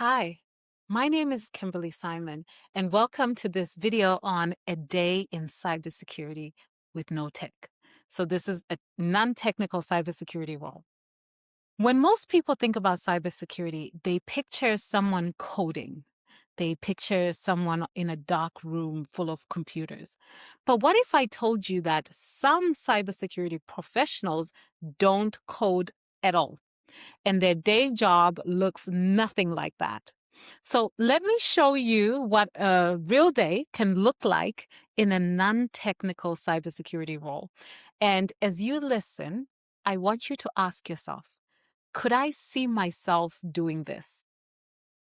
Hi, my name is Kimberly Simon, and welcome to this video on a day in cybersecurity with no tech. So, this is a non technical cybersecurity role. When most people think about cybersecurity, they picture someone coding. They picture someone in a dark room full of computers. But what if I told you that some cybersecurity professionals don't code at all? And their day job looks nothing like that. So let me show you what a real day can look like in a non-technical cybersecurity role. And as you listen, I want you to ask yourself, could I see myself doing this?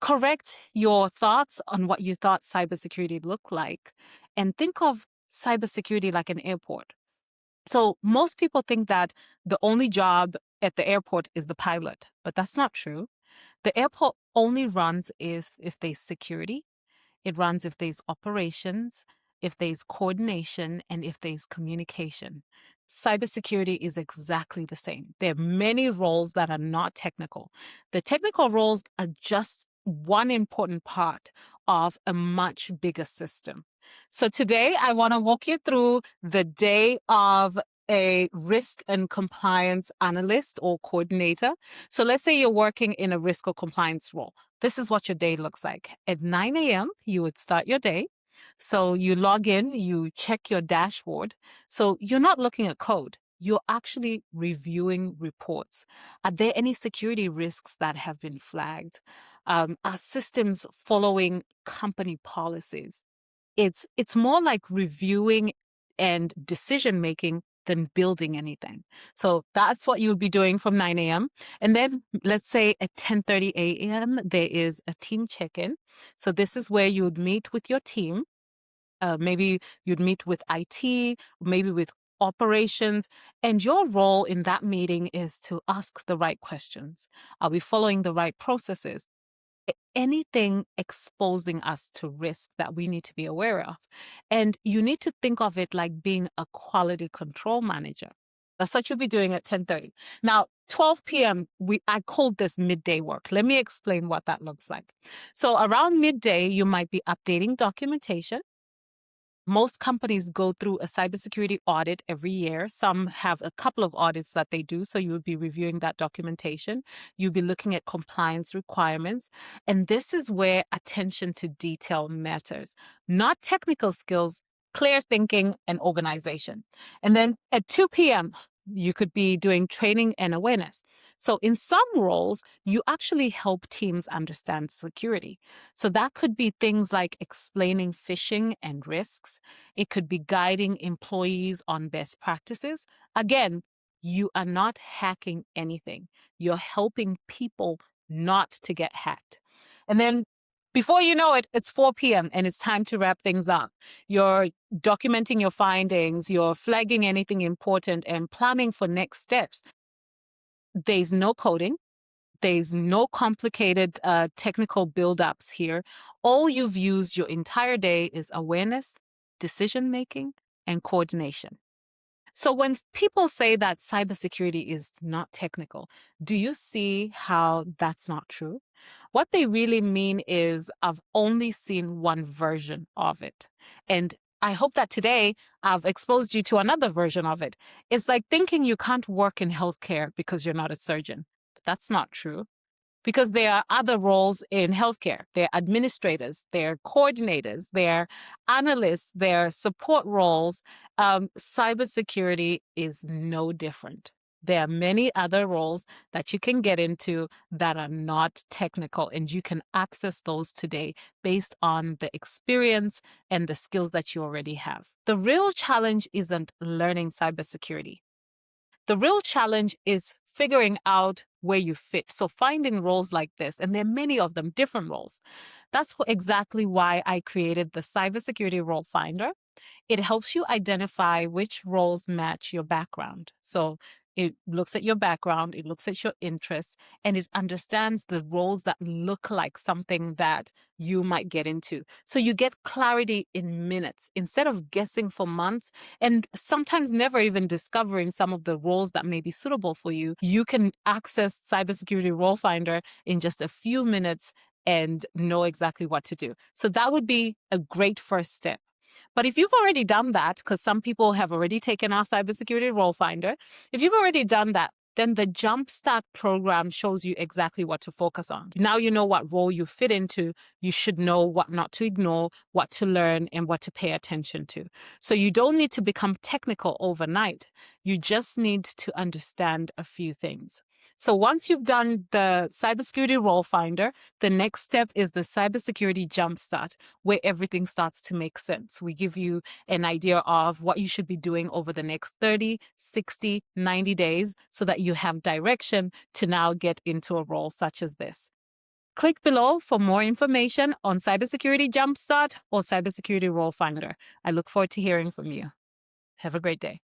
Correct your thoughts on what you thought cybersecurity looked like and think of cybersecurity like an airport. So most people think that the only job at the airport is the pilot, but that's not true. The airport only runs if there's security, it runs if there's operations, if there's coordination, and if there's communication. Cybersecurity is exactly the same. There are many roles that are not technical. The technical roles are just one important part of a much bigger system. So today I want to walk you through the day of a risk and compliance analyst or coordinator. So let's say you're working in a risk or compliance role. This is what your day looks like. At 9 a.m., you would start your day. So you log in, you check your dashboard. So you're not looking at code. You're actually reviewing reports. Are there any security risks that have been flagged? Are systems following company policies? It's more like reviewing and decision making than building anything. So that's what you would be doing from 9 a.m. And then let's say at 10:30 a.m. there is a team check-in. So this is where you would meet with your team. Maybe you'd meet with IT, maybe with operations, and your role in that meeting is to ask the right questions. Are we following the right processes? Anything exposing us to risk that we need to be aware of. And you need to think of it like being a quality control manager. That's what you'll be doing at 10:30. Now, 12 p.m., I called this midday work. Let me explain what that looks like. So around midday, you might be updating documentation. Most companies go through a cybersecurity audit every year. Some have a couple of audits that they do. So you would be reviewing that documentation. You'll be looking at compliance requirements. And this is where attention to detail matters, not technical skills, clear thinking, and organization. And then at 2 p.m., you could be doing training and awareness. So in some roles, you actually help teams understand security. So that could be things like explaining phishing and risks. It could be guiding employees on best practices. Again, you are not hacking anything. You're helping people not to get hacked. And then before you know it, it's 4 p.m. and it's time to wrap things up. You're documenting your findings, you're flagging anything important and planning for next steps. There's no coding. There's no complicated technical build-ups here. All you've used your entire day is awareness, decision-making, and coordination. So when people say that cybersecurity is not technical, do you see how that's not true? What they really mean is I've only seen one version of it. And I hope that today I've exposed you to another version of it. It's like thinking you can't work in healthcare because you're not a surgeon. That's not true because there are other roles in healthcare. There are administrators, there are coordinators, there are analysts, there are support roles. Cybersecurity is no different. There are many other roles that you can get into that are not technical, and you can access those today based on the experience and the skills that you already have. The real challenge isn't learning cybersecurity. The real challenge is figuring out where you fit. So finding roles like this, and there are many of them, different roles. That's exactly why I created the Cybersecurity Role Finder. It helps you identify which roles match your background. So it looks at your background, it looks at your interests, and it understands the roles that look like something that you might get into. So you get clarity in minutes instead of guessing for months and sometimes never even discovering some of the roles that may be suitable for you. You can access Cybersecurity Role Finder in just a few minutes and know exactly what to do. So that would be a great first step. But if you've already done that, because some people have already taken our cybersecurity role finder, if you've already done that, then the Jumpstart program shows you exactly what to focus on. Now you know what role you fit into. You should know what not to ignore, what to learn, and what to pay attention to. So you don't need to become technical overnight. You just need to understand a few things. So once you've done the cybersecurity role finder, the next step is the cybersecurity jumpstart, where everything starts to make sense. We give you an idea of what you should be doing over the next 30, 60, 90 days so that you have direction to now get into a role such as this. Click below for more information on cybersecurity jumpstart or cybersecurity role finder. I look forward to hearing from you. Have a great day.